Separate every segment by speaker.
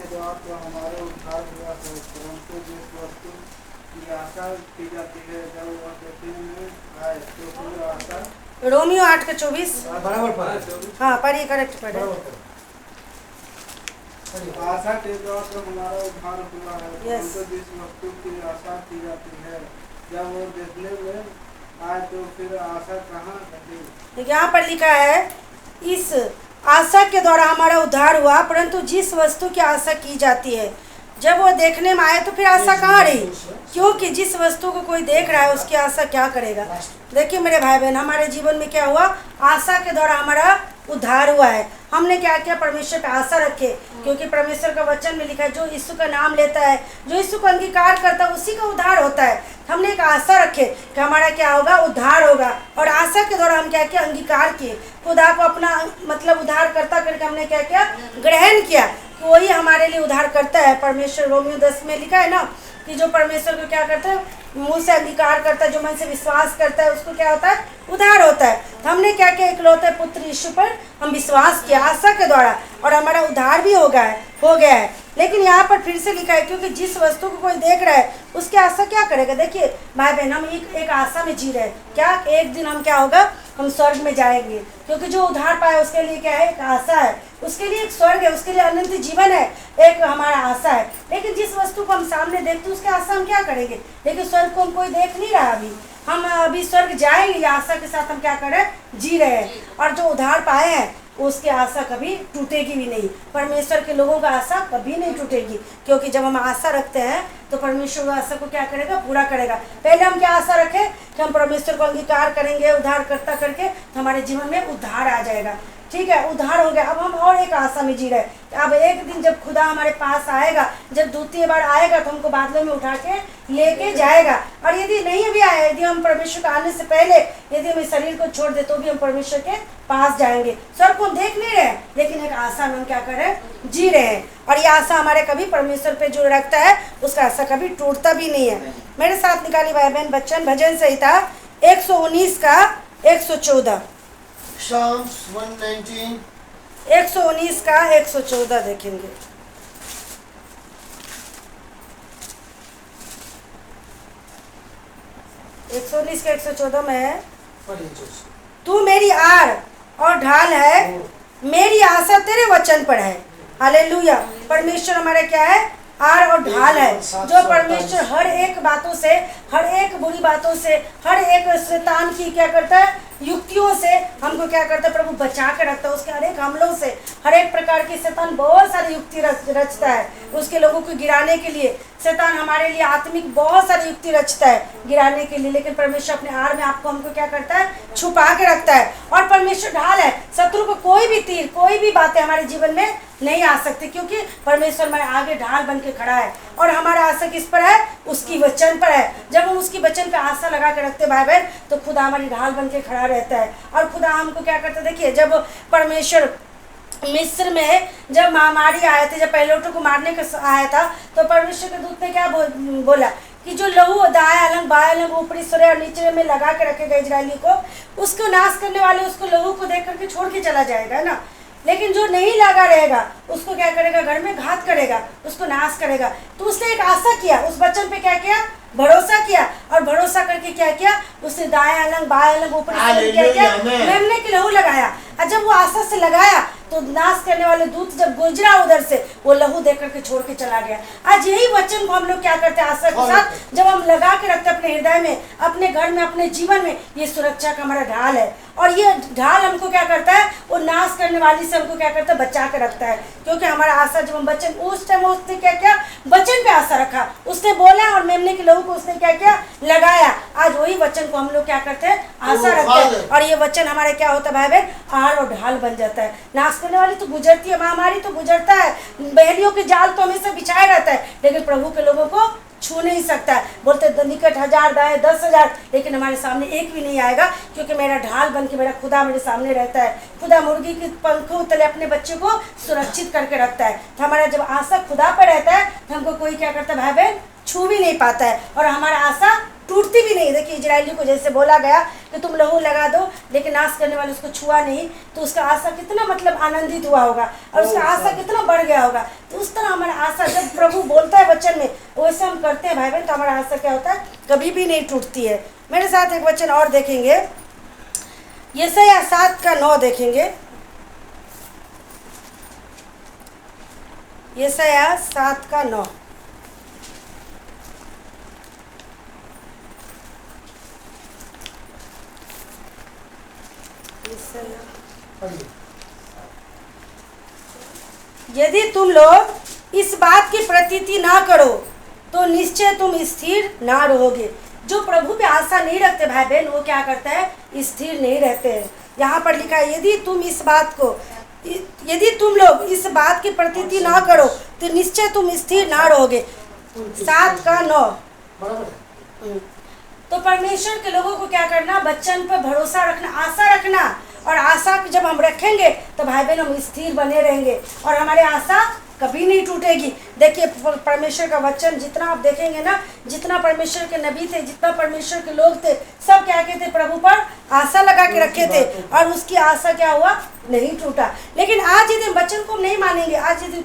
Speaker 1: के द्वारा तो हमारे उद्धार हुआ है, परंतु जिस वस्तु की आशा की जाती है जब वह देखने में आए तो फिर आशा।
Speaker 2: रोमियो 8:24
Speaker 3: बराबर पढ़ा।
Speaker 2: हाँ पढ़िए, करेक्ट पढ़े।
Speaker 1: आशा के द्वारा तो हमारा उद्धार हुआ है,
Speaker 2: Yes.
Speaker 1: परंतु जिस वस्तु की आशा की जाती है जब वो देखने में आए तो फिर आशा कहाँ रही।
Speaker 2: देखिए यहाँ पर लिखा है, इस आशा के द्वारा हमारा उद्धार हुआ, परंतु जिस वस्तु की आशा की जाती है जब वो देखने में आए तो फिर आशा कहाँ रही। क्योंकि जिस वस्तु को कोई देख रहा है उसकी आशा क्या करेगा। देखिए मेरे भाई बहन, हमारे जीवन में क्या हुआ, आशा के द्वारा हमारा उद्धार हुआ है। हमने क्या किया, परमेश्वर पे आशा रखे, क्योंकि परमेश्वर का वचन में लिखा है जो यीशु का नाम लेता है, जो यीशु को अंगीकार करता है उसी का उद्धार होता है। हमने एक आशा रखे कि हमारा क्या होगा, उद्धार होगा, और आशा के द्वारा हम क्या किया, अंगीकार किए, खुदा को अपना मतलब उद्धार करता करके हमने क्या किया, ग्रहण किया कि वही हमारे लिए उद्धार करता है। परमेश्वर रोमियो 10 में लिखा है ना कि जो परमेश्वर को क्या करता है, मुंह से अंगीकार करता है, जो मन से विश्वास करता है उसको क्या होता है, उद्धार होता है। तो हमने क्या किया, इकलौते पुत्र यीशु पर हम विश्वास किया आशा के द्वारा, और हमारा उद्धार भी हो गया है। लेकिन यहाँ पर फिर से लिखा है, क्योंकि जिस वस्तु को कोई देख रहा है उसकी आशा क्या करेगा। देखिए भाई बहन, हम एक आशा में जी रहे हैं, क्या एक दिन हम क्या होगा, हम स्वर्ग में जाएंगे, क्योंकि जो उद्धार पाए उसके लिए क्या है, एक आशा है, उसके लिए एक स्वर्ग है, उसके लिए अनंत जीवन है, एक हमारा आशा है। लेकिन जिस वस्तु को हम सामने देखते हैं उसकी आशा हम क्या करेंगे। लेकिन स्वर्ग को हम कोई देख नहीं रहा, हम अभी स्वर्ग जाएंगे, आशा के साथ हम क्या कर रहे हैं, जी रहे हैं। और जो उद्धार पाए हैं उसकी आशा कभी टूटेगी भी नहीं। परमेश्वर के लोगों का आशा कभी नहीं टूटेगी, क्योंकि जब हम आशा रखते हैं तो परमेश्वर आशा को क्या करेगा, पूरा करेगा। पहले हम क्या आशा रखें कि हम परमेश्वर को अंगीकार करेंगे उद्धार करता करके, तो हमारे जीवन में उद्धार आ जाएगा। ठीक है, उद्धार हो गया। अब हम और एक आशा में जी रहे हैं। अब एक दिन जब खुदा हमारे पास आएगा, जब द्वितीय बार आएगा तो हमको बादलों में उठा के लेके जाएगा। और यदि नहीं भी आए, यदि हम परमेश्वर का आने से पहले यदि हम इस शरीर को छोड़ दे तो भी हम परमेश्वर के पास जाएंगे। स्वर्ग को देख नहीं रहे, लेकिन एक आशा में हम क्या कर रहे हैं, जी रहे हैं। और ये आशा हमारे कभी परमेश्वर पे जो रखता है उसका आशा कभी टूटता भी नहीं है। मेरे साथ निकाली भाई बहन बच्चन भजन संहिता 119 का 114।
Speaker 3: Psalms 119
Speaker 2: 119 का 114 देखेंगे। एक सौ 119 का 114 में है, तू मेरी आड़ और ढाल है, मेरी आशा तेरे वचन पर है। हालेलुया। परमेश्वर हमारा क्या है, आड़ और ढाल है, जो परमेश्वर हर एक बातों से, हर एक बुरी बातों से, हर एक शैतान की क्या करता है, युक्तियों से हमको क्या करता है, प्रभु बचा के रखता है। उसके हर एक हमलों से, हर एक प्रकार की शैतान बहुत सारी युक्ति रचता है उसके लोगों को गिराने के लिए। शैतान हमारे लिए आत्मिक बहुत सारी युक्ति रचता है गिराने के लिए, लेकिन परमेश्वर अपने आड़ में आपको हमको क्या करता है, छुपा के रखता है। और परमेश्वर ढाल है, शत्रु को कोई भी तीर, कोई भी बातें हमारे जीवन में नहीं आ सकती, क्योंकि परमेश्वर हमारे आगे ढाल बन के खड़ा है। और हमारा आशा किस पर है, उसकी वचन पर है। जब हम उसकी वचन पर आशा लगा के रखते भाई बहन, तो खुदा हमारी ढाल बन के खड़ा रहता है। और खुदा हमको क्या करता है, देखिए जब परमेश्वर मिस्र में जब महामारी आए थे, जब पहलोटों को मारने का आया था, तो परमेश्वर के दूत ने क्या बोला कि जो लहू दाएं अलग बाएं अलग ऊपरी सिरे और नीचे में लगा के रखेगा इजरायली को, उसको नाश करने वाले उसको लहू को देख करके छोड़ के चला जाएगा, है ना। लेकिन जो नहीं लगा रहेगा उसको क्या करेगा, घर में घात करेगा, उसको नाश करेगा। तो उसने एक आशा किया, उस वचन पे क्या किया, भरोसा किया। और भरोसा करके क्या किया, उसने दाएं अलग बाएं अलग ऊपर क्या किया, मेमने की लहू लगाया। और जब वो आशा से लगाया तो नाश करने वाले दूत जब गुजरा उधर से, वो लहू देख करके छोड़ के चला गया। आज यही वचन को हम लोग क्या करते हैं, आशा के साथ जब हम लगा के रखते हैं अपने हृदय में, अपने घर में, अपने जीवन में, ये सुरक्षा का हमारा ढाल है। और ये ढाल हमको क्या करता है, वो नाश करने वाली से हमको क्या करता है, बचा के रखता है। क्योंकि हमारा आशा जब हम वचन, उस टाइम उसने क्या किया, वचन पे आशा रखा, उसने बोला और मेमने की लहू को उसने क्या किया, लगाया। आज वही वचन को हम लोग क्या करते हैं, आशा रखते हैं। और ये वचन हमारे क्या होता है भाई बहन, आड़ और ढाल बन जाता है। नाश करने वाली तो गुजरती है, महामारी तो गुजरता है, बहलियों के जाल तो हमेशा बिछाया रहता है, लेकिन प्रभु के लोगों को छू नहीं सकता है। बोलते निकट 1000 दाएं 10,000, लेकिन हमारे सामने एक भी नहीं आएगा, क्योंकि मेरा ढाल बन के मेरा खुदा मेरे सामने रहता है। खुदा मुर्गी के पंखों तले अपने बच्चे को सुरक्षित करके रखता है। तो हमारा जब आशा खुदा पर रहता है तो हमको कोई क्या करता है भाई बहन, छू भी नहीं पाता है, और हमारा आशा टूटती भी नहीं। देखिए इजरायली को जैसे बोला गया कि तुम लहू लगा दो, लेकिन नाश करने वाले उसको छुआ नहीं, तो उसका आशा कितना मतलब आनंदित हुआ होगा और उसका आशा कितना बढ़ गया होगा। तो उस तरह हमारा आशा जब प्रभु बोलता है वचन में वैसे हम करते हैं भाई बहन, तो हमारा आशा क्या होता है, कभी भी नहीं टूटती है। मेरे साथ एक वचन और देखेंगे, यशायाह 7:9 देखेंगे। यशायाह 7:9। यदि तुम लोग इस बात की प्रतीति ना करो तो निश्चय तुम स्थिर ना रहोगे। जो प्रभु पे आशा नहीं रखते भाई बहन वो क्या करते हैं, स्थिर नहीं रहते हैं। यहाँ पर लिखा है यदि तुम लोग इस बात की प्रतीति ना करो तो निश्चय तुम स्थिर ना रहोगे। 7:9। तो परमेश्वर के लोगों को क्या करना, वचन पर भरोसा रखना, आशा रखना, और आशा जब हम रखेंगे तो भाई बहन हम स्थिर बने रहेंगे और हमारे आशा कभी नहीं टूटेगी। देखिए परमेश्वर का वचन जितना आप देखेंगे ना, जितना परमेश्वर के नबी थे, जितना परमेश्वर के लोग थे, सब क्या कहते, प्रभु पर आशा लगा के रखे थे और उसकी आशा क्या हुआ, नहीं टूटा। लेकिन आज यदि हम वचन को नहीं मानेंगे, आज यदि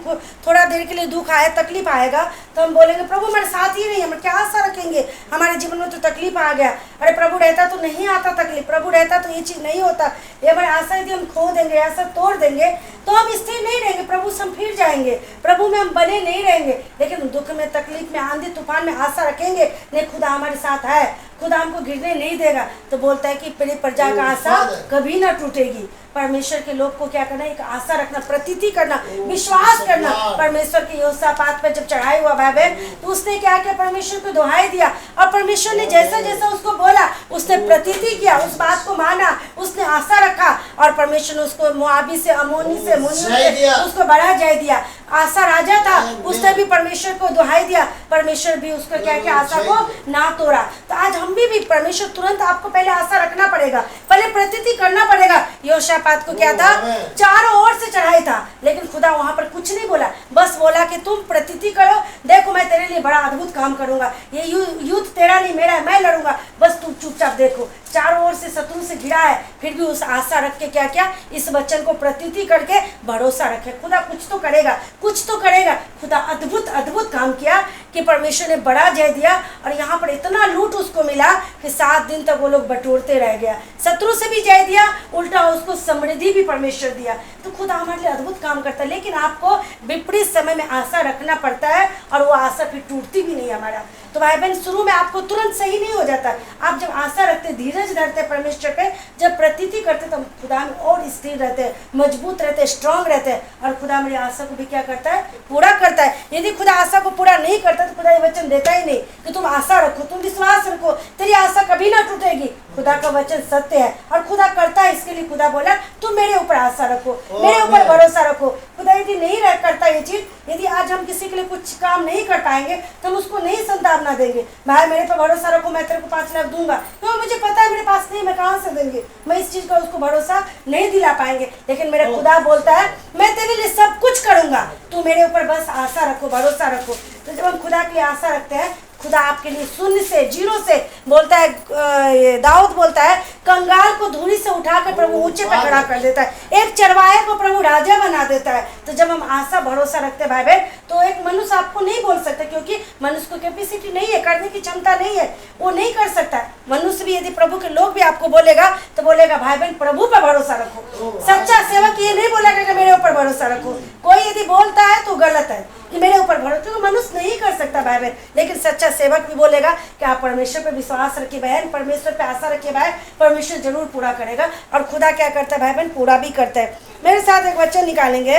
Speaker 2: थोड़ा देर के लिए दुख आया, तकलीफ आएगा, तो हम बोलेंगे प्रभु हमारे साथ ही नहीं है, हम क्या आशा रखेंगे, हमारे जीवन में तो तकलीफ आ गया, अरे प्रभु रहता तो नहीं आता तकलीफ, प्रभु रहता तो ये चीज़ नहीं होता। ये हमारी आशा यदि हम खो देंगे, आशा तोड़ देंगे तो हम स्थिर नहीं रहेंगे, प्रभु से हम फिर जाएंगे, प्रभु में हम बने नहीं रहेंगे। लेकिन दुख में, तकलीफ में, आंधी तूफान में आशा रखेंगे, नहीं खुदा हमारे साथ है, खुदा हमको गिरने नहीं देगा, तो बोलता है कि मेरी प्रजा का आशा कभी ना टूटेगी। परमेश्वर के लोग को क्या करना, एक आशा रखना, प्रतीति करना, विश्वास करना। परमेश्वर के यहोशापात पर जब चढ़ाई हुआ भाई बहन, तो उसने क्या किया, परमेश्वर को दुहाई दिया और परमेश्वर ने जैसा जैसा उसको बोला उसने प्रतीति किया, उस बात को माना, उसने आशा रखा और परमेश्वर ने उसको मोआबी से, अमोनी से, मोनियों से उसको बड़ा जय दिया। आशा राजा था, उसने भी परमेश्वर को दुहाई दिया, परमेश्वर भी उसको क्या किया, आशा को ना तोड़ा। तो आज हम भी परमेश्वर तुरंत, आपको पहले आशा रखना पड़ेगा, पहले प्रतीति करना पड़ेगा। यहोशापात को क्या था, चारों ओर से चढ़ाई था, लेकिन खुदा वहां पर कुछ नहीं बोला, बस बोला कि तुम प्रतीति करो, देखो मैं तेरे लिए बड़ा अद्भुत काम करूंगा, ये युद्ध तेरा नहीं मेरा है, मैं लड़ूंगा, बस तुम चुपचाप देखो। चारों ओर से शत्रु से घिरा है, फिर भी उस आशा रख के क्या किया, इस वचन को प्रतीति करके भरोसा रखे, खुदा कुछ तो करेगा, कुछ तो करेगा। खुदा अद्भुत अद्भुत काम किया कि परमेश्वर ने बड़ा जय दिया और यहाँ पर इतना लूट उसको मिला कि 7 दिन तक वो लोग बटोरते रह गया। शत्रु से भी जय दिया, उल्टा उसको समृद्धि भी परमेश्वर दिया। तो खुदा हमारे लिए अद्भुत काम करता है, लेकिन आपको विपरीत समय में आशा रखना पड़ता है और वो आशा फिर टूटती भी नहीं हमारा। तो भाई बहन शुरू में आपको तुरंत सही नहीं हो जाता, आप जब आशा रखते, धीरज धरते परमेश्वर पे, जब प्रतीति करते तो खुदा में और स्थिर रहते, मजबूत रहते, स्ट्रांग रहते, और खुदा मेरी आशा को भी क्या करता है, पूरा करता है। यदि खुदा आशा को पूरा नहीं करता तो खुदा ये वचन देता ही नहीं कि तुम आशा रखो, तुम विश्वास रखो, तेरी आशा कभी ना टूटेगी। खुदा का वचन सत्य है और खुदा करता है, इसके लिए खुदा बोला तुम मेरे ऊपर आशा रखो, मेरे ऊपर भरोसा रखो। खुदा यदि नहीं करता ये चीज, यदि आज हम किसी के लिए कुछ काम नहीं कर पाएंगे तो हम उसको नहीं संतावना देंगे, भाई मेरे पे भरोसा रखो, मैं तेरे को 5 लाख दूंगा, क्योंकि मुझे पता है मेरे पास नहीं, मैं कहाँ से देंगे, मैं इस चीज का उसको भरोसा नहीं दिला पाएंगे। लेकिन मेरा खुदा बोलता है मैं तेरे लिए सब कुछ करूंगा, तू मेरे ऊपर बस आशा रखो, भरोसा रखो। तो जब हम खुदा के लिए आशा रखते हैं, खुदा आपके लिए शून्य से, जीरो से, बोलता है दाऊद बोलता है कंगाल को धूली से उठाकर प्रभु ऊंचे पे खड़ा कर देता है, एक चरवाहे को प्रभु राजा बना देता है। तो जब हम आशा भरोसा रखते हैं भाई बहन, तो एक मनुष्य आपको नहीं बोल सकता, क्योंकि मनुष्य को कैपेसिटी नहीं है, करने की क्षमता नहीं है, वो नहीं कर सकता। मनुष्य भी, यदि प्रभु के लोग भी आपको बोलेगा तो बोलेगा भाई बहन प्रभु पर भरोसा रखो। सच्चा सेवक ये नहीं बोलेगा कि मेरे ऊपर भरोसा रखो। कोई यदि बोलता है तो गलत है कि मेरे ऊपर भरोसा, क्योंकि मनुष्य नहीं कर सकता भाई बहन। लेकिन सच्चा सेवक भी बोलेगा कि आप परमेश्वर पे विश्वास रखिए बहन, परमेश्वर पे आशा रखिए भाई, परमेश्वर जरूर पूरा करेगा। और खुदा क्या करता है भाई बहन, पूरा भी करता है। मेरे साथ एक वचन निकालेंगे,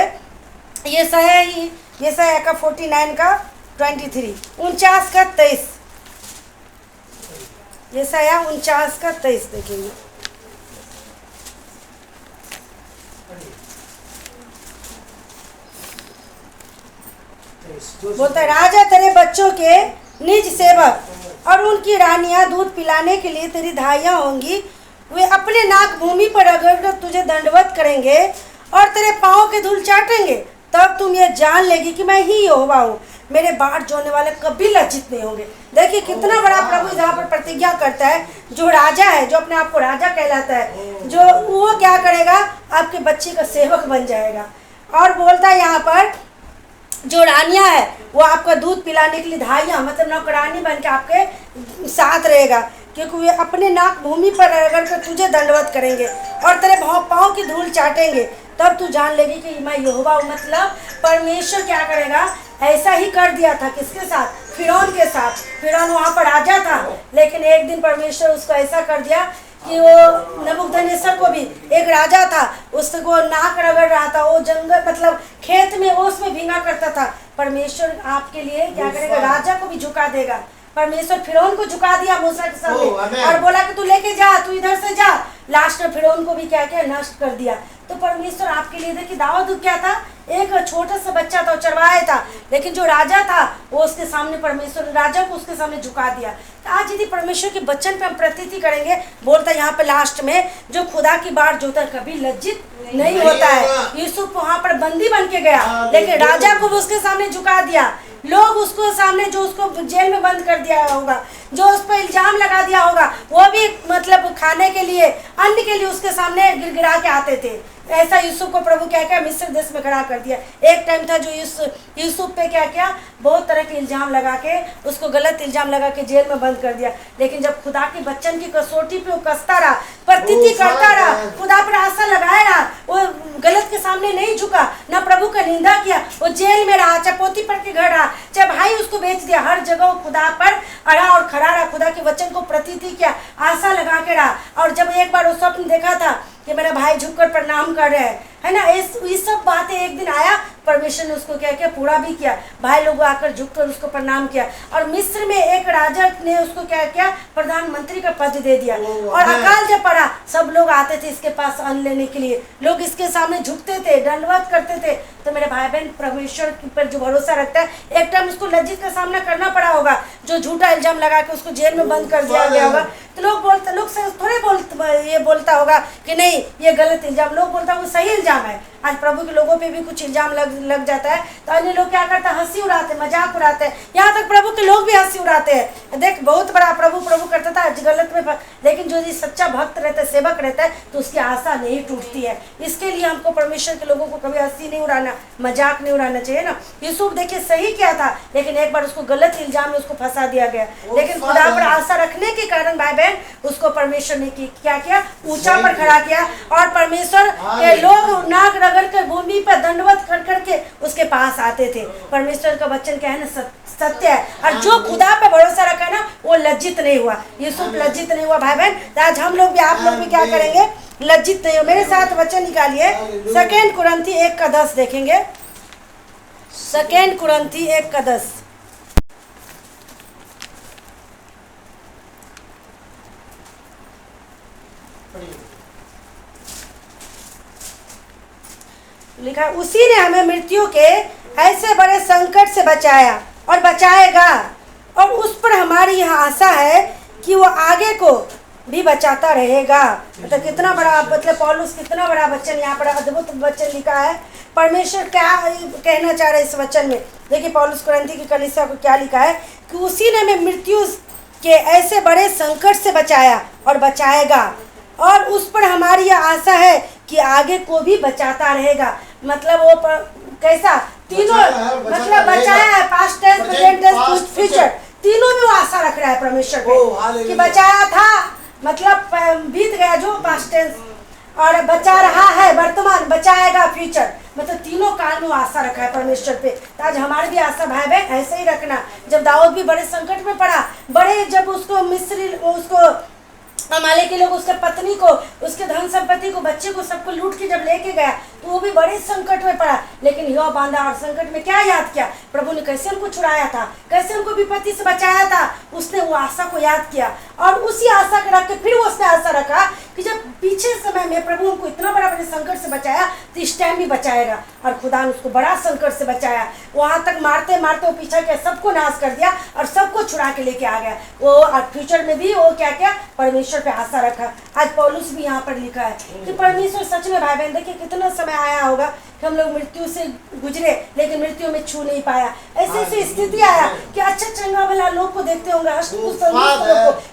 Speaker 2: यशायाह का 49 का 23, 49 का 23, यशायाह 49 का 23 देखेंगे। बोलता है राजा तेरे बच्चों के निज सेवक और उनकी रानियां दूध पिलाने के लिए तेरी धाइयां होंगी, वे अपने नाक भूमि पर रगड़कर तुझे दंडवत करेंगे और तेरे पाँव के धूल चाटेंगे, तब तुम ये जान लेगी कि मैं ही यहोवा हूँ। मेरे बाढ़ जोड़ने वाले कभी लज्जित नहीं होंगे। देखिए कितना बड़ा प्रभु यहाँ पर प्रतिज्ञा करता है। जो राजा है, जो अपने आप को राजा कहलाता है, जो वो क्या करेगा, आपके बच्चे का सेवक बन जाएगा। और बोलता है यहाँ पर जो रानियाँ है वो आपका दूध पिलाने के लिए धाइयाँ मतलब नौकरानी बन के आपके साथ रहेगा, क्योंकि वे अपने नाक भूमि पर रगड़ कर तुझे दंडवत करेंगे और तेरे पाँव की धूल चाटेंगे। तब तू जान लेगी कि मैं यहोवा हूँ। मतलब परमेश्वर क्या करेगा, ऐसा ही कर दिया था किसके साथ, फिरौन के साथ। फिरौन वहाँ पर राजा था, लेकिन एक दिन परमेश्वर उसको ऐसा कर दिया कि वो नबूकदनेस्सर को भी एक राजा था, उसको नाक रगड़ रहा था, वो जंगल मतलब खेत में ओस में भींगा करता था। परमेश्वर आपके लिए क्या करेगा, राजा को भी झुका देगा। परमेश्वर फिरौन को झुका दिया मूसा के सामने और बोला कि तू लेके जा, तू इधर से जा। लास्ट में फिरौन को भी क्या किया, नष्ट कर दिया। तो परमेश्वर आपके लिए, देखिए दाऊद क्या था, एक छोटा सा बच्चा था, चरवाहा था, लेकिन जो राजा था वो उसके सामने, परमेश्वर राजा को उसके सामने झुका दिया। तो आज यदि परमेश्वर के वचन पे हम प्रतीति करेंगे, बोलता है यहाँ पे लास्ट में, जो खुदा की बात जोता कभी लज्जित नहीं होता है। यूसुफ वहाँ पर बंदी बन के गया, लेकिन राजा को उसके सामने झुका दिया। लोग उसको सामने, जो उसको जेल में बंद कर दिया होगा, जो उस पर इल्जाम लगा दिया होगा, वो भी मतलब खाने के लिए, अन्न के लिए उसके सामने गिड़गिड़ा के आते थे। ऐसा यूसुफ को प्रभु क्या किया, मिस्र देश में खड़ा कर दिया। एक टाइम था जो यूसुफ पे क्या किया, बहुत तरह के इल्जाम लगा के, उसको गलत इल्जाम लगा के जेल में बंद कर दिया। लेकिन जब खुदा के बच्चन की कसौटी पे वो कसता रहा, प्रतीति करता रहा, खुदा पर आशा लगाया रहा, वो गलत के सामने नहीं झुका, ना प्रभु का निंदा किया, वो जेल में रहा, चाहे पोती पर के घर रहा, चाहे भाई उसको बेच दिया, हर जगह वो खुदा पर अड़ा और खड़ा रहा, खुदा के वचन को प्रतीति किया, आशा लगा के रहा। और जब एक बार वो स्वप्न देखा था कि मेरा भाई झुककर प्रणाम कर रहे हैं, है ना, ये सब बातें एक दिन आया, परमेश्वर ने उसको क्या किया, पूरा भी किया। भाई लोग आकर झुककर उसको प्रणाम किया, और मिस्र में एक राजा ने उसको क्या किया, प्रधानमंत्री का पद दे दिया। और अकाल जब पड़ा, सब लोग आते थे इसके पास अन्न लेने के लिए, लोग इसके सामने झुकते थे, दंडवत करते थे। तो मेरे भाई बहन, परमेश्वर पर जो भरोसा रखता है, एक टाइम उसको लज्जित का सामना करना पड़ा होगा, जो झूठा इल्जाम लगा के उसको जेल में बंद कर दिया गया होगा। तो लोग से थोड़े ये बोलता होगा कि नहीं ये गलत इल्जाम, लोग बोलता होगा सही इल्जाम है। आज प्रभु के लोगों पे भी कुछ इल्जाम लग जाता है, तो अन्य लोग क्या करते हैं, हंसी उड़ाते, मजाक उड़ाते हैं, यहाँ तक प्रभु के लोग भी हंसी उड़ाते हैं। देख बहुत बड़ा प्रभु करता था गलत में, लेकिन जो सच्चा भक्त रहता है, सेवक रहता है, तो उसकी आशा नहीं टूटती है। इसके लिए हमको परमेश्वर के लोगों को कभी हंसी नहीं उड़ाना, मजाक नहीं उड़ाना चाहिए ना। यूसुफ देखिए सही क्या था, लेकिन एक बार उसको गलत इल्जाम में उसको फंसा दिया गया, लेकिन खुदा पर आशा रखने के कारण भाई बहन उसको परमेश्वर ने क्या किया, ऊंचा पर खड़ा किया। और परमेश्वर के लोग नाक रगड़ कर भूमि पर दंडवत कर करके उसके पास आते थे। परमेश्वर का वचन क्या है ना, सत्य है, और जो खुदा पे भरोसा रखा है ना, वो लज्जित नहीं हुआ। यूसुफ लज्जित नहीं हुआ भाई बहन। आज हम लोग भी, आप लोग भी क्या करेंगे, लज्जित नहीं हो। मेरे साथ वचन निकालिए, 2 कुरिन्थी 1:10 देखेंगे। 2 कुरिन्थी 1:10 लिखा, उसी ने हमें मृत्यु के ऐसे बड़े संकट से बचाया और बचाएगा, और उस पर हमारी यह आशा है कि वो आगे को भी बचाता रहेगा। मतलब कितना बड़ा, मतलब पौलुस कितना बड़ा वचन, यहाँ पर अद्भुत वचन लिखा है। परमेश्वर क्या कहना चाह रहे हैं इस वचन में, देखिए पौलुस कुरिन्थी की कलीसिया को क्या लिखा है कि उसी ने हमें मृत्यु के ऐसे बड़े संकट से बचाया और बचाएगा, और उस पर हमारी यह आशा है कि आगे को भी बचाता रहेगा। मतलब वो कैसा, तीनों मतलब बचाया है, past tense, present tense, future, तीनों में वो आशा रख रहा है परमेश्वर पे कि बचाया था, मतलब बीत गया जो पास्ट टेंस, और बचा रहा है वर्तमान, बचाएगा फ्यूचर, मतलब तीनों काल में वो आशा रखा है परमेश्वर पे। तो आज हमारी भी आशा भाई बहन ऐसे ही रखना। जब दाऊद भी बड़े संकट में पड़ा, बड़े जब उसको मिस्री, उसको अमाले के लोग उसके पत्नी को, उसके धन संपत्ति को, बच्चे को, सबको लूट के जब लेके गया, तो वो भी बड़े संकट में पड़ा, लेकिन यह बांधा और संकट में क्या याद किया, प्रभु ने कैसे हमको छुड़ाया था, कैसे हमको विपत्ति से बचाया था। उसने वो आशा को याद किया, और उसी आशा को रख के फिर वो उसने आशा रखा कि जब पीछे समय में प्रभु हमको इतना बड़ा बड़े संकट से बचाया, तो इस टाइम भी बचाएगा। और खुदा ने उसको बड़ा संकट से बचाया, वहाँ तक मारते मारते वो पीछे के सबको नाश कर दिया और सबको छुड़ा के लेके आ गया वो। और फ्यूचर में भी वो क्या क्या परमेश्वर पे आशा रखा। आज पौलुस भी यहाँ पर लिखा है कि परमेश्वर सच में भाई बहन, देखिए कितना समय आया होगा कि हम लोग मृत्यु से गुजरे लेकिन मृत्यु में छू नहीं पाया। ऐसी ऐसी स्थिति आया कि अच्छा चंगा भला लोग को देखते होंगे,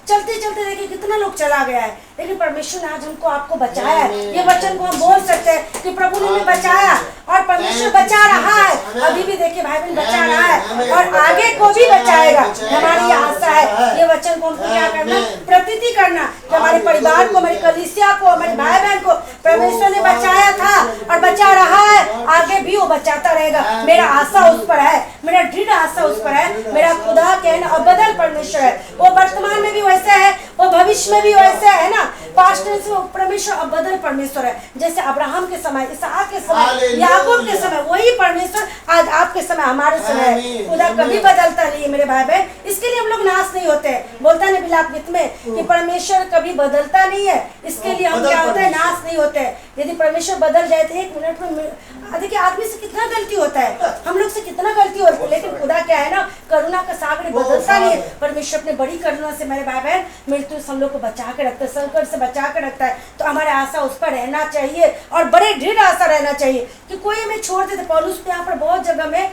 Speaker 2: चलते चलते देखिए कितना लोग चला गया है, लेकिन परमेश्वर ने आज हमको आपको बचाया है। ये वचन को हम बोल सकते हैं कि प्रभु ने हमें बचाया और परमेश्वर बचा रहा है। अभी भी देखिए भाई बहन बचा रहा है और आगे को भी बचाएगा। हमारी आशा है ये वचन को हमको क्या करना, प्रतीति करना कि हमारे परिवार को, हमारी कलीसिया को, हमारे भाई बहन को परमेश्वर ने बचाया था और बचा रहा है, आगे भी वो बचाता रहेगा। मेरा आशा उस पर है, मेरा दृढ़ आशा उस पर है। मेरा खुदा कहना अबदल परमेश्वर है, वो वर्तमान में भी वैसे है, वो भविष्य में भी वैसे है ना। पास्ट टेंस में परमेश्वर अबदल परमेश्वर है, जैसे अब्राहम के समय, इसहाक के समय, याकूब के समय, वही परमेश्वर आज आपके समय, हमारे समय है। खुदा कभी बदलता नहीं है मेरे भाई बहन, इसके लिए हम लोग नाश नहीं होते। बोलता है बिलाप गीत में कि परमेश्वर कभी बदलता नहीं है, इसके लिए हम क्या होता है, नाश नहीं होते। यदि परमेश्वर बदल जाए तो 1 मिनट में, देखिए आदमी से कितना गलती होता है, हम लोग से कितना गलती होती है, लेकिन खुदा क्या है ना, करुणा का सागर बदलता नहीं है। परमेश्वर अपने बड़ी करुणा से मेरे भाई बहन मृत्यु से हम लोग को बचा के रखता है, संकट से बचा के रखता है। तो हमारे आशा उस पर रहना चाहिए और बड़े दृढ़ आशा रहना चाहिए कि कोई हमें छोड़ देते। पौलुस यहाँ पर बहुत जगह में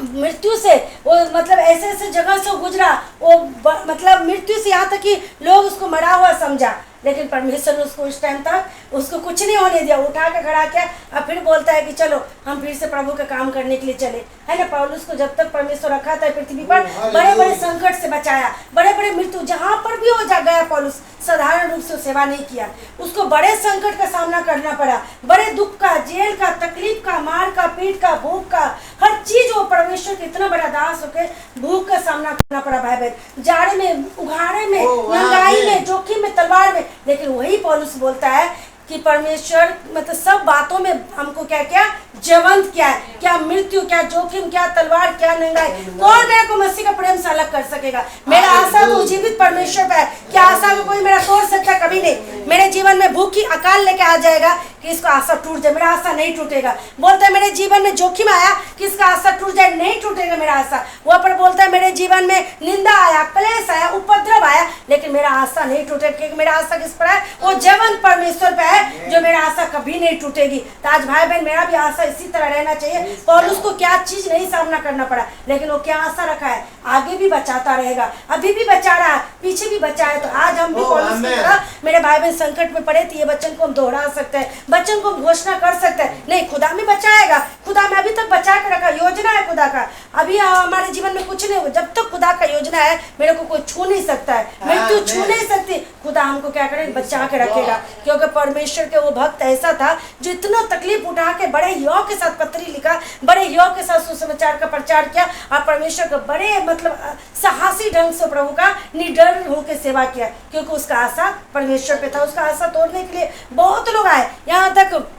Speaker 2: मृत्यु से, वो मतलब ऐसे ऐसे जगह से गुजरा, वो मतलब मृत्यु से यहाँ तक कि लोग उसको मरा हुआ समझा, लेकिन परमेश्वर ने उसको उस टाइम तक उसको कुछ नहीं होने दिया, उठा के खड़ा किया। अब फिर बोलता है कि चलो हम फिर से प्रभु का काम करने के लिए चले, है ना। पौलुस को जब तक परमेश्वर रखा था पृथ्वी पर, बड़े बड़े संकट से बचाया, बड़े बड़े मृत्यु जहाँ पर भी हो जा गया पौलुस साधारण रूप से सेवा नहीं किया, उसको बड़े संकट का सामना करना पड़ा, बड़े दुख का, जेल का, तकलीफ का, मार का, पीट का, भूख का, हर चीज वो परमेश्वर के इतना बड़ा दास होके भूख का सामना करना पड़ा भाई बहन, जाड़े में, उघाड़े में, महंगाई में, जोखिम में, तलवार में। लेकिन वही पौलुस बोलता है कि परमेश्वर मतलब सब बातों में हमको क्या क्या जीवंत क्या है, क्या मृत्यु, क्या जोखिम, क्या तलवार, क्या नंगाई, कौन मेरे को मसीह का प्रेम से अलग कर सकेगा। मेरा आशा तो जीवित परमेश्वर पे है, क्या आशा को कोई मेरा तोड़ सकता, कभी नहीं। मेरे जीवन में भूखी अकाल लेके आ जाएगा कि इसका आशा टूट जाए, मेरा आशा नहीं टूटेगा। बोलता है मेरे जीवन में जोखिम आया कि इसका आशा टूट जाए, नहीं टूटेगा मेरा आशा। वहाँ पर बोलता है मेरे जीवन में निंदा आया, क्लेश आया, उपद्रव आया, लेकिन मेरा आशा नहीं टूटेगा, क्योंकि मेरा आशा किस पर है, वो जीवंत परमेश्वर पे है, जो मेरा आशा कभी नहीं टूटेगी। तो आज भाई बहन मेरा भी आशा इसी तरह रहना चाहिए। पौलुस को क्या चीज नहीं सामना करना पड़ा, लेकिन वो क्या आशा रखा है, आगे भी बचाता रहेगा, अभी भी बचा रहा है, पीछे भी बचा है। तो आज हम भी पौलुस की तरह मेरे भाई बहन संकट में पड़े, तो ये वचन को हम दोहरा सकते हैं, वचन को घोषणा कर सकते हैं, नहीं खुदा में बचाएगा, खुदा में अभी तक बचा के रखा, योजना है खुदा का। अभी हमारे जीवन में कुछ नहीं हो, जब तक खुदा का योजना है मेरे को कोई छू नहीं सकता है, मृत्यु छू नहीं सकती। खुदा हमको क्या करे, बचा के रखेगा, क्योंकि परमेश्वर के वो भक्त ऐसा था जो इतना तकलीफ उठा के बड़े योग के साथ पत्री लिखा, बड़े योग के साथ सुसमाचार का प्रचार किया और परमेश्वर का बड़े मतलब साहसी ढंग से प्रभु का निडर होकर सेवा किया, क्योंकि उसका आशा परमेश्वर पे था। उसका आशा तोड़ने के लिए बहुत लोग आए, यहाँ तक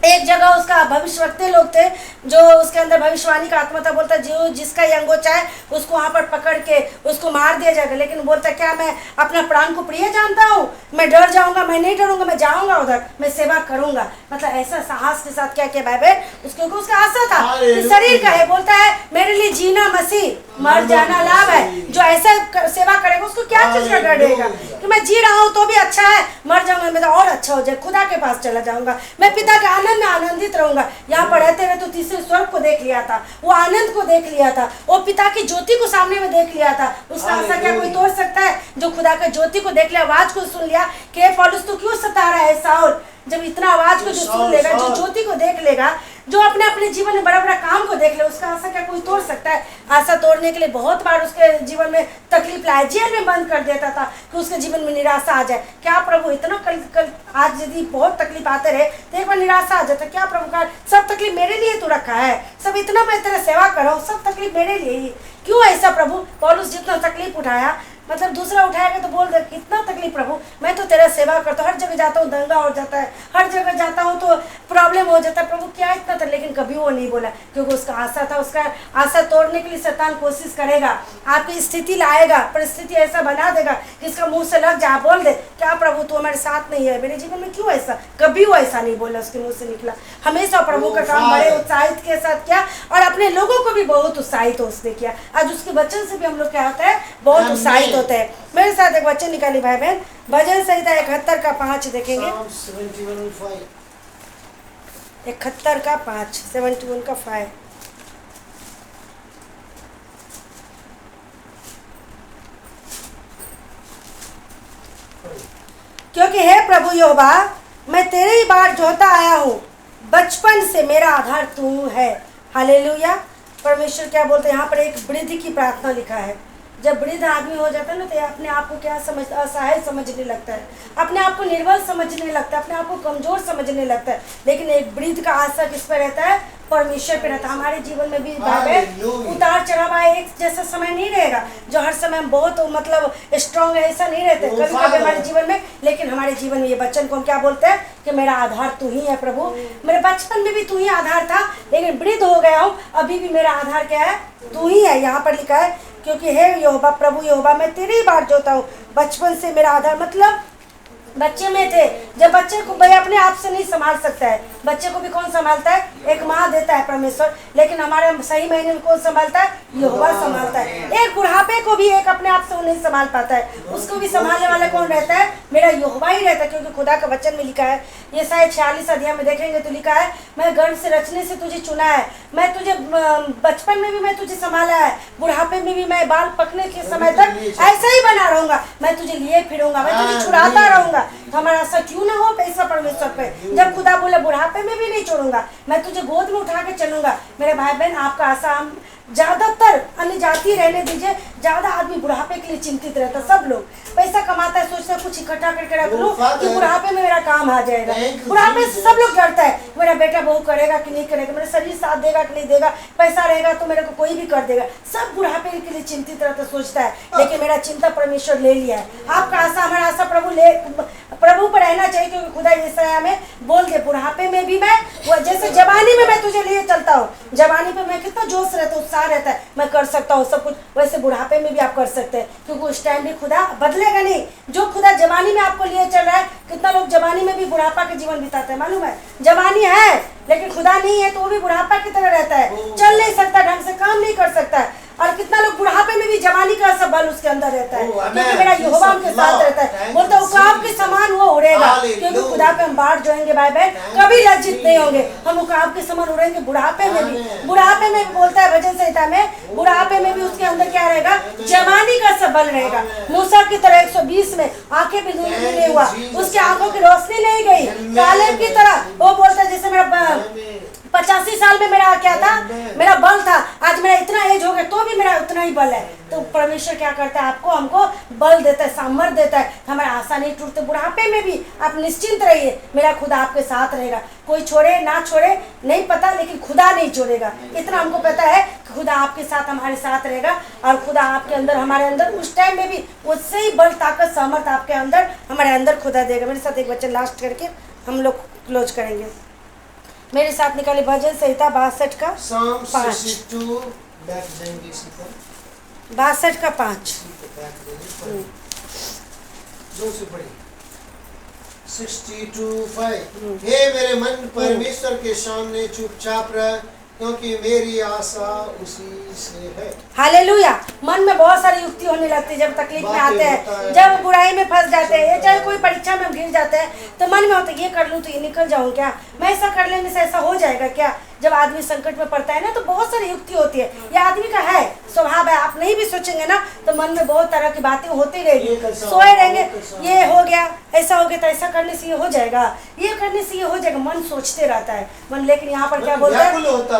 Speaker 2: एक जगह उसका भविष्यवक्ता लोग थे जो उसके अंदर भविष्यवाणी का आत्मा था। बोलता जो जिसका ये अंगोछा है उसको वहाँ पर पकड़ के उसको मार दिया जाएगा, लेकिन बोलता क्या मैं अपना प्राण को प्रिय जानता हूँ, मैं डर जाऊंगा, मैं नहीं डरूंगा, मैं जाऊंगा उधर, मैं सेवा करूंगा। मतलब ऐसा साहस के साथ क्या किया भाई, उसके उसका आशा था कि शरीर का है, बोलता है मेरे लिए जीना मसीह, मर जाना लाभ है। जो ऐसा सेवा करेगा उसको क्या चीज का डर रहेगा कि मैं जी रहा हूँ तो भी अच्छा है, मर जाऊंगा मैं तो और अच्छा हो जाए, खुदा के पास चला जाऊंगा, मैं पिता के आनंद में आनंदित रहूंगा। यहाँ पर रहते रहे तो तीसरे स्वर्ग को देख लिया था, वो आनंद को देख लिया था, वो पिता की ज्योति को सामने में देख लिया था। उसका आशा क्या कोई तोड़ सकता है? जो खुदा का ज्योति को देख लिया, आवाज को सुन लिया कि पौलुस तू क्यों सता रहा है साउल, जब इतना आवाज को जो सुन लेगा, जो ज्योति को देख लेगा, जो अपने अपने जीवन में बड़ा बड़ा काम को देख ले, उसका आशा क्या कोई तोड़ सकता है? आशा तोड़ने के लिए बहुत बार उसके जीवन में तकलीफ लाए, जेल में बंद कर देता था कि उसके जीवन में निराशा आ जाए। क्या प्रभु इतना कल आज यदि बहुत तकलीफ आते रहे तो एक बार निराशा आ जाता, क्या प्रभु का सब तकलीफ मेरे लिए तो रखा है, सब इतना मैं तेरा सेवा करो, सब तकलीफ मेरे लिए ही क्यों ऐसा प्रभु? पौलुस जितना तकलीफ उठाया, मतलब दूसरा उठाएगा तो बोल दे कितना तकलीफ प्रभु, मैं तो तेरा सेवा करता हूँ, हर जगह जाता हूँ दंगा हो जाता है, हर जगह जाता हूँ तो प्रॉब्लम हो जाता है, प्रभु क्या इतना था? लेकिन कभी वो नहीं बोला, क्योंकि उसका आशा था। उसका आशा तोड़ने के लिए शैतान कोशिश करेगा, आपकी स्थिति लाएगा, परिस्थिति ऐसा बना देगा कि इसका मुंह से लग जा, बोल दे क्या प्रभु तू हमारे साथ नहीं है, मेरे जीवन में क्यों ऐसा? कभी वो ऐसा नहीं बोला, उसके मुँह से निकला। हमेशा प्रभु का काम बड़े उत्साहित के साथ किया और अपने लोगों को भी बहुत उत्साहित उसने किया। आज उसके वचन से भी हम लोग क्या होता है, बहुत उत्साहित होते हैं। मेरे साथ एक वचन निकाली भाई बहन, भजन संहिता 71 का 5 देखेंगे। 71 का 5, 71 का 5। क्योंकि हे प्रभु यहोवा, मैं तेरे ही बाट जोहता आया हूँ, बचपन से मेरा आधार तू है। हालेलुया। परमेश्वर क्या बोलते हैं यहाँ पर, एक वृद्ध की प्रार्थना लिखा है। जब वृद्ध आदमी हो जाता है ना, तो अपने आप को क्या समझता, असहाय समझने लगता है, अपने आप को निर्बल समझने लगता है, अपने आप को कमजोर समझने लगता है। लेकिन एक वृद्ध का आशा किस पर रहता है? परमेश्वर पे रहता है। हमारे जीवन में भी उतार चढ़ाव एक जैसा समय नहीं रहेगा, जो हर समय हम बहुत मतलब स्ट्रांग है, ऐसा नहीं रहता। कभी कभी हमारे जीवन में, लेकिन हमारे जीवन में ये वचन को हम क्या बोलते हैं कि मेरा आधार तू ही है प्रभु। मेरे बचपन में भी तू ही आधार था, लेकिन वृद्ध हो गया हूँ, अभी भी मेरा आधार क्या है? तू ही है। यहाँ पर लिखा है, क्योंकि हे यहोवा, प्रभु यहोवा, मैं तेरी ही बाट जोता हूँ, बचपन से मेरा आधार। मतलब बच्चे में थे, जब बच्चे को भाई अपने आप से नहीं संभाल सकता है, बच्चे को भी कौन संभालता है? एक माँ देता है परमेश्वर। लेकिन हमारे सही महीने में कौन संभालता है? यहोवा संभालता है। एक बुढ़ापे को भी एक अपने आप से वो नहीं संभाल पाता है, उसको भी संभालने वाला कौन रहता है? मेरा यहोवा ही रहता है। क्योंकि खुदा का वचन में लिखा है, ये शायद 46 अध्याय में देखेंगे तो लिखा है, मैं गर्भ से रचने से तुझे चुना है, मैं तुझे बचपन में भी मैं तुझे संभाला है, बुढ़ापे में भी मैं बाल पकने के समय तक ऐसा ही बना रहूंगा, मैं तुझे लिए फिरूंगा, मैं तुझे छुड़ाता रहूंगा। हमारा आशा क्यों ना हो पैसा परमेश्वर पे। जब खुदा बोले बुढ़ापे में भी नहीं छोड़ूंगा, मैं तुझे गोद में उठा के चलूंगा। मेरे भाई बहन, आपका आशा हम ज्यादातर अन्य जाति रहने दीजिए, ज्यादा आदमी बुढ़ापे के लिए चिंतित रहता। सब लोग पैसा कमाता है, सोचता है कुछ इकट्ठा करके रख लूं कि बुढ़ापे में मेरा काम आ जाएगा। बुढ़ापे से सब लोग डरता है, मेरा बेटा बहू करेगा कि नहीं करेगा, मेरा शरीर साथ देगा कि नहीं देगा, पैसा रहेगा तो मेरे को कोई भी कर देगा। सब बुढ़ापे के लिए चिंतित रहता, सोचता है। लेकिन मेरा चिंता परमेश्वर ले लिया है। आपका आशा, हमारा आशा प्रभु पर रहना चाहिए। क्योंकि खुदा यशायाह में बोल दे, बुढ़ापे में भी मैं वो जैसे जवानी में मैं तुझे लिए चलता हूँ, जवानी पे मैं कितना जोश रहता हूँ, उत्साह रहता है, मैं कर सकता हूँ सब कुछ, वैसे बुढ़ापे में भी आप कर सकते हैं। क्योंकि उस टाइम भी खुदा बदलेगा नहीं। जो खुदा जवानी में आपको लिए चल रहा है, कितना लोग जवानी में भी बुढ़ापा के जीवन बिताते हैं, मालूम है? जवानी है लेकिन खुदा नहीं है तो वो भी बुढ़ापा की तरह रहता है, चल नहीं सकता, ढंग से काम नहीं कर सकता है। और कितना लोग बुढ़ापे में भी जवानी का सब बल उसके अंदर रहता है, क्योंकि मेरा यहोवा उनके साथ रहता है। बोलता है उकाब के समान वो उड़ेगा। क्योंकि खुदा पे हम बाढ़ जाएंगे भाई बहन, कभी लज्जित नहीं होंगे, हम उकाब के समान उड़ेंगे बुढ़ापे में भी। बुढ़ापे में भी बोलता है भजन संहिता में, बुढ़ापे में भी उसके अंदर क्या रहेगा? जवानी का सब बल रहेगा। मूसा की तरह 120 में आंखें भी धुंधली नहीं हुआ, उसकी आंखों की रोशनी नहीं गई। कालेब की तरह वो बोलता है, जैसे मेरा 85 साल में मेरा क्या था? मेरा बल था, आज मेरा इतना एज हो गया तो भी मेरा उतना ही बल है। तो परमेश्वर क्या करता है? आपको हमको बल देता है, सामर्थ्य देता है, हमारा आशा नहीं टूटते। बुढ़ापे में भी आप निश्चिंत रहिए, मेरा खुदा आपके साथ रहेगा। कोई छोड़े ना छोड़े नहीं पता, लेकिन खुदा नहीं छोड़ेगा। इतना हमको पता है कि खुदा आपके साथ, हमारे साथ रहेगा। और खुदा आपके अंदर, हमारे अंदर उस टाइम में भी उससे ही बल, ताकत, सामर्थ्य आपके अंदर, हमारे अंदर खुदा देगा। मेरे साथ एक बच्चा लास्ट करके हम लोग क्लोज करेंगे। मेरे साथ निकाले भजन संहिता 62 का 5, 62 का 5।
Speaker 3: 62:5। हे मेरे मन, परमेश्वर के सामने चुपचाप रह, क्योंकि मेरी आशा उसी से है।
Speaker 2: हालेलुया। मन में बहुत सारी युक्ति होने लगती है जब तकलीफ में आते हैं, जब बुराई में फंस जाते हैं, चाहे कोई परीक्षा में हम गिर जाते हैं, तो मन में होता है ये कर लूँ तो ये निकल जाऊँ क्या, मैं ऐसा कर लेने से ऐसा हो जाएगा क्या। जब आदमी संकट में पड़ता है ना, तो बहुत सारी युक्ति होती है। ये आदमी का है स्वभाव है, आप नहीं भी सोचेंगे ना तो मन में बहुत तरह की बातें होती रहेगी। सोए रहेंगे, ये हो गया, ऐसा हो गया तो ऐसा करने से ये हो जाएगा, ये करने से ये हो जाएगा, मन सोचते रहता है मन। लेकिन यहाँ पर क्या बोलता है?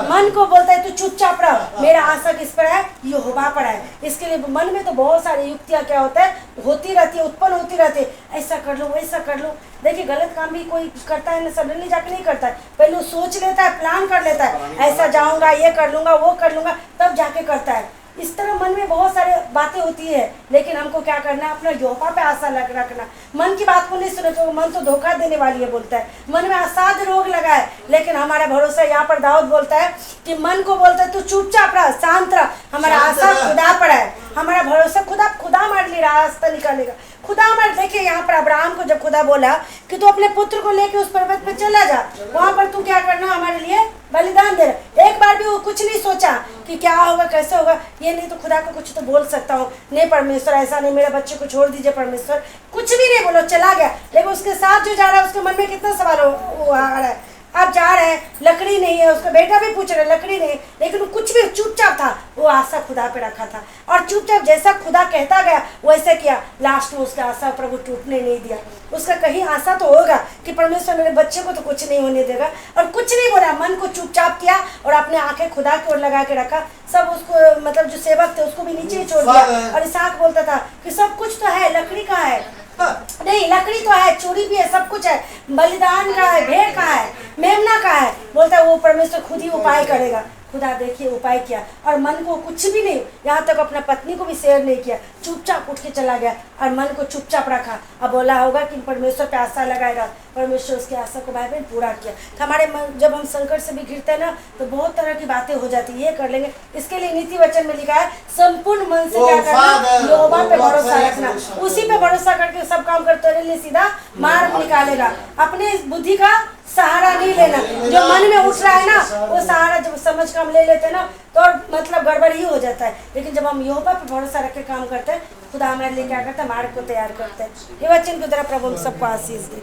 Speaker 2: मन को बोलता है तू चुपचाप रह, मेरा आशा किस पर है? यहोवा पर है। इसके लिए मन में तो बहुत सारी युक्तियाँ क्या होता है, होती रहती है, उत्पन्न होती रहती है, ऐसा कर लो वैसा कर लो। देखिए गलत काम भी कोई करता है ना, सडनली जाके नहीं करता है, पहले सोच लेता है, प्लान कर लेता है, ऐसा जाऊंगा, ये कर लूंगा, वो कर लूंगा, तब जाके करता है। इस तरह मन में बहुत सारे बातें होती है, लेकिन हमको क्या करना है? अपना यहोवा पे आशा रखना। मन की बात को नहीं सुने तो मन तो धोखा देने वाली है, बोलता है। मन में असाध्य रोग लगा है, लेकिन हमारा भरोसा यहाँ पर दाऊद बोलता है कि मन को बोलता है तू चुपचाप रह, शांत रह, हमारा आशा खुदा पर है, हमारा भरोसा खुदा हमारे लिए रास्ता निकालेगा। खुदा हमारे, देखिए यहाँ पर अब्राहम को जब खुदा बोला कि तू अपने पुत्र को लेके उस पर्वत पे चला जा, वहाँ पर तू क्या करना? हमारे लिए बलिदान दे रहा। एक बार भी वो कुछ नहीं सोचा कि क्या होगा, कैसे होगा, ये नहीं तो खुदा को कुछ तो बोल सकता हूँ, नहीं परमेश्वर ऐसा नहीं, मेरे बच्चे को छोड़ दीजिए परमेश्वर, कुछ भी नहीं बोलो, चला गया। लेकिन उसके साथ जो जा रहा है उसके मन में कितना सवाल आ रहा है, आप जा रहे हैं, लकड़ी नहीं है, उसका बेटा भी पूछ रहा है लकड़ी नहीं, लेकिन वो कुछ भी चुपचाप था, वो आशा खुदा पे रखा था और चुपचाप जैसा खुदा कहता गया वैसे किया। लास्ट में उसका आशा प्रभु टूटने नहीं दिया। उसका कहीं आशा तो होगा कि परमेश्वर मेरे बच्चे को तो कुछ नहीं होने देगा, और कुछ नहीं बोला, मन को चुपचाप किया और अपने आंखें खुदा की ओर लगा के रखा। सब उसको मतलब जो सेवक थे उसको भी नीचे ही छोड़ दिया। और इसहाक बोलता था कि सब कुछ तो है, लकड़ी कहाँ है? नहीं, लकड़ी तो है, चूड़ी भी है, सब कुछ है, बलिदान का है, भेड़ का है, मेमना का है। बोलता है वो परमेश्वर खुद ही उपाय करेगा। खुदा देखिए उपाय किया और मन को कुछ भी नहीं, यहाँ तक अपना पत्नी को भी शेयर नहीं किया, चुपचाप उठ के चला गया और मन को चुपचाप रखा। अब बोला होगा कि परमेश्वर पे आशा लगाएगा, परमेश्वर उसकी आशा को भाई बहन पूरा किया। तो हमारे मन जब हम संकट से भी घिरते हैं ना तो बहुत तरह की बातें हो जाती है, ये कर लेंगे। इसके लिए नीति वचन में लिखा है संपूर्ण मन से क्या करना, यहोवा पे भरोसा रखना, उसी पे भरोसा करके सब काम करते रहने सीधा मार्ग निकालेगा। अपने बुद्धि का सहारा नहीं लेना, जो मन में उठ रहा है ना वो सहारा जब समझ कर हम ले लेते हैं ना तो मतलब गड़बड़ ही हो जाता है। लेकिन जब हम यहोवा पे भरोसा रख के काम करते हैं, खुदा हमारे लिए क्या करता है, मार्ग को तैयार करते हैं। ये वचन की तरह प्रभु हम सबको आशीष दे।